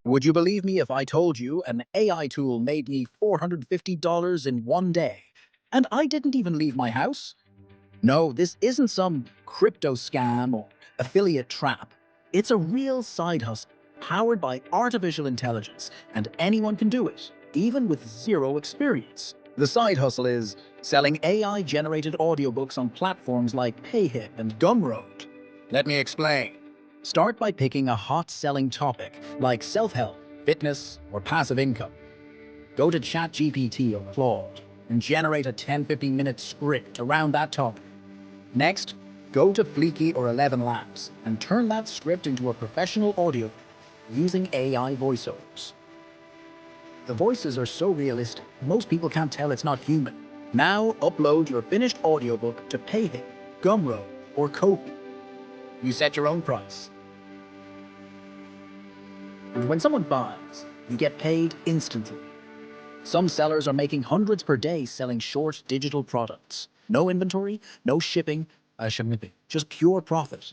Would you believe me if I told you an AI tool made me $450 in one day, and I didn't even leave my house? No, this isn't some crypto scam or affiliate trap. It's a real side hustle, powered by artificial intelligence, and anyone can do it, even with zero experience. The side hustle is selling AI-generated audiobooks on platforms like Payhip and Gumroad. Let me explain. Start by picking a hot-selling topic like self-help, fitness, or passive income. Go to ChatGPT or Claude and generate a 10-15-minute script around that topic. Next, go to Fliki or 11 Labs and turn that script into a professional audio using AI voiceovers. The voices are so realistic, most people can't tell it's not human. Now upload your finished audiobook to Payhip, Gumroad, or Kofi. You set your own price. And when someone buys, you get paid instantly. Some sellers are making hundreds per day selling short digital products. No inventory, no shipping, just pure profit.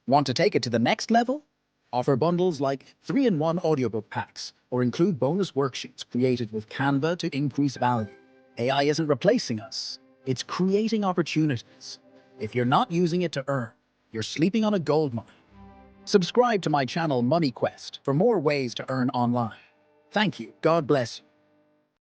Want to take it to the next level? Offer bundles like 3-in-1 audiobook packs or include bonus worksheets created with Canva to increase value. AI isn't replacing us. It's creating opportunities. If you're not using it to earn, you're sleeping on a gold mine. Subscribe to my channel Money Quest for more ways to earn online. Thank you. God bless you.